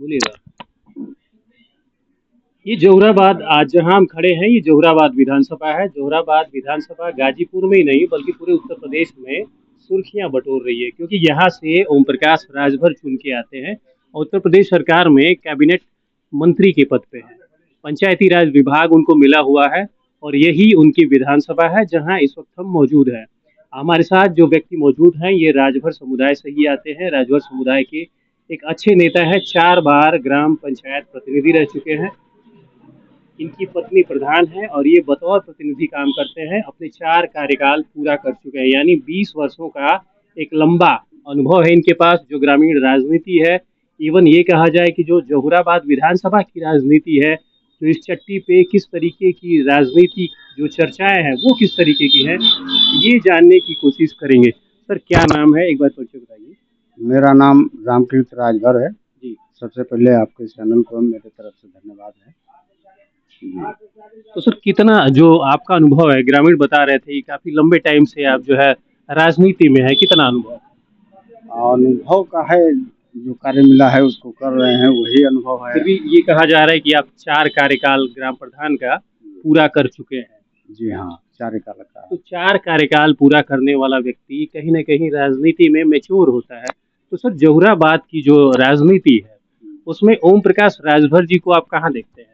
बोलिएगा। ये जोहराबाद, आज जहां हम खड़े हैं, ये जोहराबाद विधानसभा है। जोहराबाद विधानसभा गाजीपुर में ही नहीं बल्कि पूरे उत्तर प्रदेश में सुर्खियां बटोर रही है, क्योंकि यहाँ से ओम प्रकाश राजभर चुन के आते हैं और उत्तर प्रदेश सरकार में कैबिनेट मंत्री के पद पे हैं। पंचायती राज विभाग उनको मिला हुआ है और यही उनकी विधानसभा है जहाँ इस वक्त हम मौजूद हैं। हमारे साथ जो व्यक्ति मौजूद हैं ये राजभर समुदाय से ही आते हैं। राजभर समुदाय के एक अच्छे नेता है, 4 बार ग्राम पंचायत प्रतिनिधि रह चुके हैं। इनकी पत्नी प्रधान है और ये बतौर प्रतिनिधि काम करते हैं। अपने 4 कार्यकाल पूरा कर चुके हैं, यानी 20 वर्षों का एक लंबा अनुभव है इनके पास। जो ग्रामीण राजनीति है, इवन ये कहा जाए कि जो जोहराबाद विधानसभा की राजनीति है, तो इस चट्टी पे किस तरीके की राजनीति जो चर्चाएं हैं वो किस तरीके की है, ये जानने की कोशिश करेंगे। सर क्या नाम है, एक बार परिचय बताइए। मेरा नाम रामकृत राजभर है जी। सबसे पहले आपके चैनल को मेरे तरफ से धन्यवाद है तो सर कितना जो आपका अनुभव है, ग्रामीण बता रहे थे काफी लंबे टाइम से आप जो है राजनीति में है, कितना अनुभव? अनुभव का है, जो कार्य मिला है उसको कर रहे हैं, वही अनुभव है। फिर भी ये कहा जा रहा है कि आप 4 कार्यकाल ग्राम प्रधान का पूरा कर चुके हैं। जी हाँ, 4 कार्यकाल का। तो 4 कार्यकाल पूरा करने वाला व्यक्ति कहीं ना कहीं राजनीति में मैच्योर होता है। तो सर जोहराबाद की जो राजनीति है उसमें ओम प्रकाश राजभर जी को आप कहाँ देखते हैं?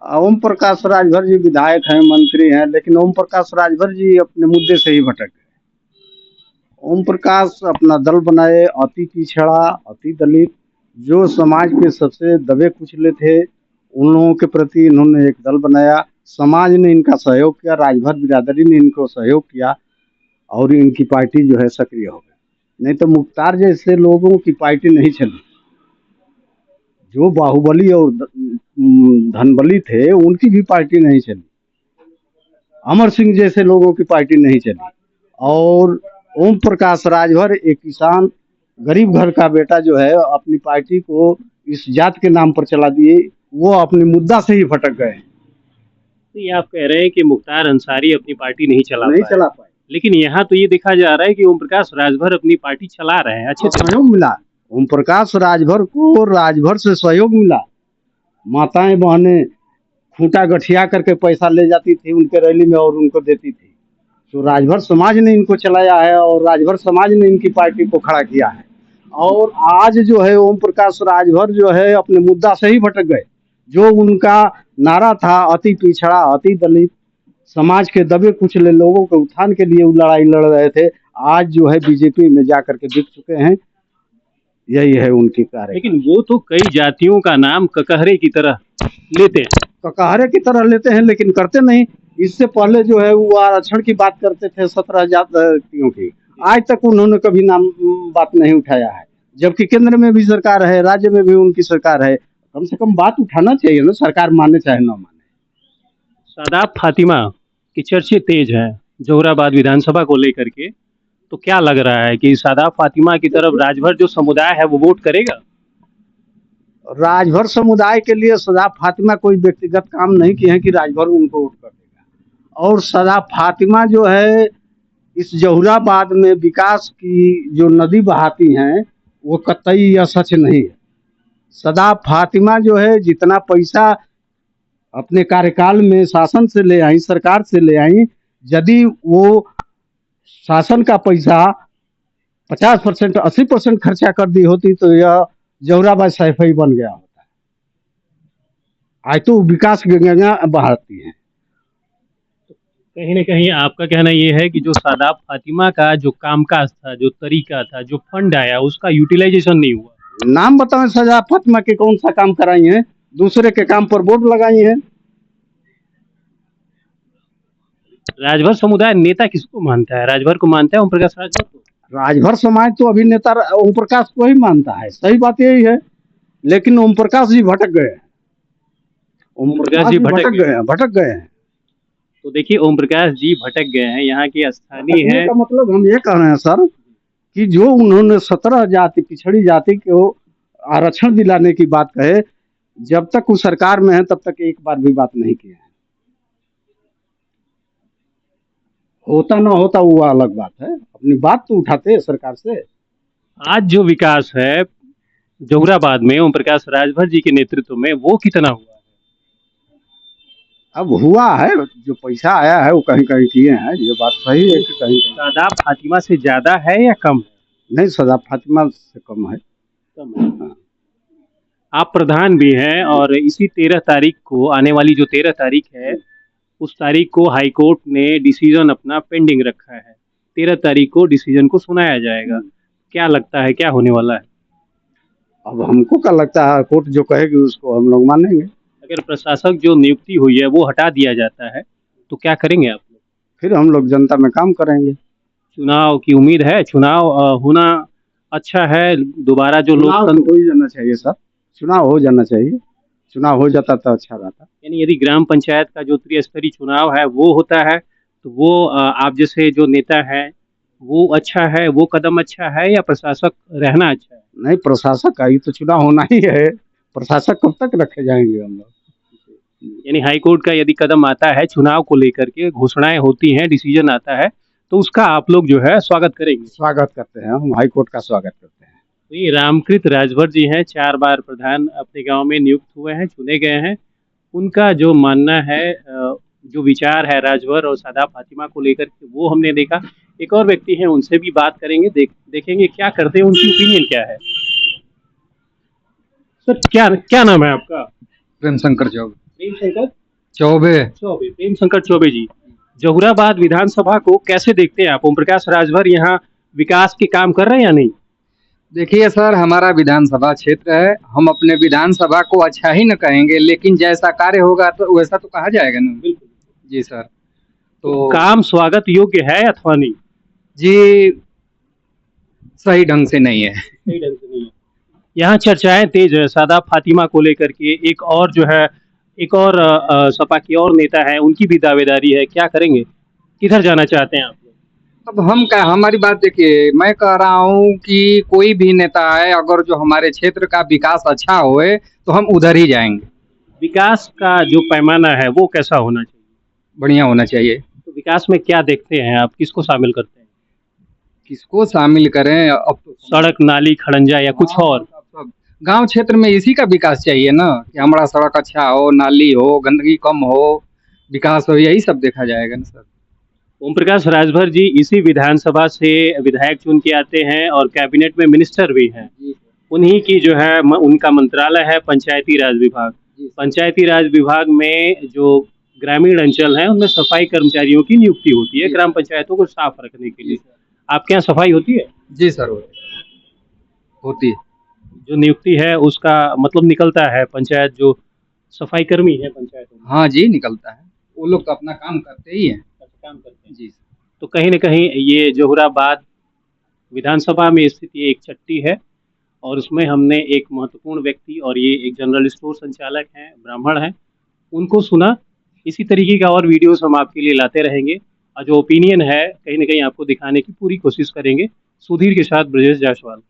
ओम प्रकाश राजभर जी विधायक हैं, मंत्री हैं, लेकिन ओम प्रकाश राजभर जी अपने मुद्दे से ही भटक गए। ओम प्रकाश अपना दल बनाए, अति पिछड़ा, अति दलित, जो समाज के सबसे दबे कुचले थे, उन लोगों के प्रति इन्होंने एक दल बनाया। समाज ने इनका सहयोग किया, राजभर बिरादरी ने इनको सहयोग किया और इनकी पार्टी जो है सक्रिय हो गई। नहीं तो मुख्तार जैसे लोगों की पार्टी नहीं चली। जो बाहुबली और धनबली थे उनकी भी पार्टी नहीं चली। अमर सिंह जैसे लोगों की पार्टी नहीं चली। और ओम प्रकाश राजभर एक किसान गरीब घर का बेटा जो है अपनी पार्टी को इस जात के नाम पर चला दिए, वो अपने मुद्दा से ही भटक गए। ये आप कह रहे हैं कि मुख्तार अंसारी अपनी पार्टी नहीं चला पाए, लेकिन यहाँ तो ये देखा जा रहा है कि ओम प्रकाश राजभर अपनी पार्टी चला रहे हैं। अच्छे सहयोग मिला ओम प्रकाश राजभर को, राजभर से सहयोग मिला। माताएं बहनें खूंटा गठिया करके पैसा ले जाती थी उनके रैली में और उनको देती थी। तो राजभर समाज ने इनको चलाया है और राजभर समाज ने इनकी पार्टी को खड़ा किया है। और आज जो है ओम प्रकाश राजभर जो है अपने मुद्दा से ही भटक गए। जो उनका नारा था अति पिछड़ा, अति दलित, समाज के दबे कुचले लोगों के उत्थान के लिए वो लड़ाई लड़ रहे थे, आज जो है बीजेपी में जाकर के बिक चुके हैं। यही है उनकी कार्य। लेकिन वो तो कई जातियों का नाम ककहरे की तरह लेते हैं। ककहरे की तरह लेते हैं लेकिन करते नहीं। इससे पहले जो है वो आरक्षण की बात करते थे 17 जातियों की, आज तक उन्होंने कभी नाम बात नहीं उठाया है। जबकि केंद्र में भी सरकार है, राज्य में भी उनकी सरकार है, कम से कम बात उठाना चाहिए ना, सरकार माने चाहे ना माने। शादाब फातिमा की चर्चे तेज हैं जोहराबाद विधानसभा को लेकर के, तो क्या लग रहा है कि शादाब फातिमा की तरफ राजभर जो समुदाय है वो वोट करेगा? राजभर समुदाय के लिए शादाब फातिमा कोई व्यक्तिगत काम नहीं किए हैं कि राजभर उनको वोट कर देगा। और शादाब फातिमा जो है इस जोहराबाद में विकास की जो नदी बहाती हैं वो कतई यह सच नहीं है। शादाब फातिमा जो है जितना पैसा अपने कार्यकाल में शासन से ले आई, सरकार से ले आई, यदि वो शासन का पैसा 50%, 80% खर्चा कर दी होती तो यह जोहराबाद सैफई बन गया होता। आज तो विकास की गंगा बहाती है। कहीं ना कहीं आपका कहना यह है कि जो शादाब फातिमा का जो कामकाज था, जो तरीका था, जो फंड आया, उसका यूटिलाइजेशन नहीं हुआ। नाम बताओ शादाब फातिमा के कौन सा काम कराई है? दूसरे के काम पर बोर्ड लगाई है। राजभर समुदाय नेता किसको मानता है? राजभर को मानता है ओम प्रकाश राजभर को? राजभर समाज तो अभी नेता ओम प्रकाश को ही मानता है, सही बात यही है। लेकिन ओम प्रकाश जी भटक गए। ओम प्रकाश जी भटक गए हैं। तो देखिए ओम प्रकाश जी भटक गए हैं, यहाँ के स्थानीय हैं। का मतलब हम ये कह रहे हैं सर कि जो उन्होंने 17 जाति पिछड़ी जाति को आरक्षण दिलाने की बात कहे, जब तक वो सरकार में है तब तक एक बार भी बात नहीं की है। होता ना होता वो अलग बात है, अपनी बात तो उठाते हैं सरकार से। आज जो विकास है जोहराबाद में ओम प्रकाश राजभर जी के नेतृत्व में वो कितना हुआ है? अब हुआ है, जो पैसा आया है वो कहीं कहीं किए हैं, ये बात सही है कि कहीं कहीं। शादाब फातिमा से ज्यादा है या कम है? नहीं, सदा फातिमा से कम है। कम है। आप प्रधान भी हैं और इसी 13 तारीख को, आने वाली जो 13 तारीख है, उस तारीख को हाई कोर्ट ने डिसीजन अपना पेंडिंग रखा है। 13 तारीख को डिसीजन को सुनाया जाएगा। क्या लगता है क्या होने वाला है? अब हमको क्या लगता है, कोर्ट जो कहेगी उसको हम लोग मानेंगे। अगर प्रशासक जो नियुक्ति हुई है वो हटा दिया जाता है तो क्या करेंगे आप लोग? फिर हम लोग जनता में काम करेंगे। चुनाव की उम्मीद है? चुनाव होना अच्छा है। दोबारा जो चुनाव तो लोकतंत्र, हो ही जाना चाहिए सर, चुनाव हो जाना चाहिए। चुनाव हो जाता तो अच्छा रहता। यानी यदि ग्राम पंचायत का जो त्रिस्तरीय चुनाव है वो होता है तो वो आप जैसे जो नेता है वो अच्छा है, वो कदम अच्छा है, या प्रशासक रहना अच्छा है? नहीं, प्रशासक का ही तो चुनाव होना ही है। प्रशासक कब तक रखे जाएंगे हम लोग। यानी हाई कोर्ट का यदि कदम आता है, चुनाव को लेकर के घोषणाएं होती हैं, डिसीजन आता है, तो उसका आप लोग जो है स्वागत करेंगे? स्वागत करते हैं, हम हाई कोर्ट का स्वागत करते हैं। तो ये रामकृत राजभर जी हैं, 4 बार प्रधान अपने गांव में नियुक्त हुए हैं, चुने गए हैं। उनका जो मानना है, जो विचार है राजभर और सादा फातिमा को लेकर के, वो हमने देखा। एक और व्यक्ति हैं, उनसे भी बात करेंगे, देखेंगे क्या करते हैं, उनकी ओपिनियन क्या है। सर, क्या क्या नाम है आपका? प्रेम शंकर चौबे। प्रेम शंकर चौबे। चौबे। प्रेम शंकर चौबे जी, जहुराबाद विधानसभा को कैसे देखते हैं आप? ओम प्रकाश राजभर यहाँ विकास के काम कर रहे हैं या नहीं? देखिए सर, हमारा विधानसभा क्षेत्र है, हम अपने विधानसभा को अच्छा ही न कहेंगे, लेकिन जैसा कार्य होगा तो वैसा तो कहा जाएगा ना। बिल्कुल। जी सर। तो तो काम स्वागत योग्य है अथवा नहीं? जी, सही ढंग से नहीं है। सही ढंग से नहीं है। यहाँ चर्चाएं तेज है सादा फातिमा को लेकर के। एक और जो है, एक और सपा की और नेता है, उनकी भी दावेदारी है। क्या करेंगे? किधर जाना चाहते हैं आप लोग? अब हम क्या, हमारी बात देखिए, मैं कह रहा हूँ कि कोई भी नेता है, अगर जो हमारे क्षेत्र का विकास अच्छा होए तो हम उधर ही जाएंगे। विकास का जो पैमाना है वो कैसा होना चाहिए? बढ़िया होना चाहिए। तो विकास में क्या देखते हैं आप? किसको शामिल करते हैं? किसको शामिल करें अब तो। सड़क, नाली, खड़ंजा या कुछ और? गांव क्षेत्र में इसी का विकास चाहिए ना, कि हमारा सड़क अच्छा हो, नाली हो, गंदगी कम हो, विकास हो, यही सब देखा जाएगा ना सर। ओम प्रकाश राजभर जी इसी विधानसभा से विधायक चुन के आते हैं और कैबिनेट में मिनिस्टर भी हैं। उन्हीं की जो है उनका मंत्रालय है पंचायती राज विभाग। पंचायती राज विभाग में जो ग्रामीण अंचल हैं उनमें सफाई कर्मचारियों की नियुक्ति होती है ग्राम पंचायतों को साफ रखने के लिए। आपके यहाँ सफाई होती है? जी सर, होती है। जो नियुक्ति है उसका मतलब निकलता है पंचायत जो सफाई कर्मी है पंचायतों में? हाँ जी, निकलता है। वो लोग तो अपना काम करते ही हैं। काम करते हैं जी। तो कहीं न कहीं ये जोहराबाद विधानसभा में स्थित ये एक चट्टी है और उसमें हमने एक महत्वपूर्ण व्यक्ति, और ये एक जनरल स्टोर संचालक हैं, ब्राह्मण हैं, उनको सुना। इसी तरीके का और वीडियोस हम आपके लिए लाते रहेंगे और जो ओपिनियन है कहीं न कहीं आपको दिखाने की पूरी कोशिश करेंगे। सुधीर के साथ ब्रजेश जायसवाल।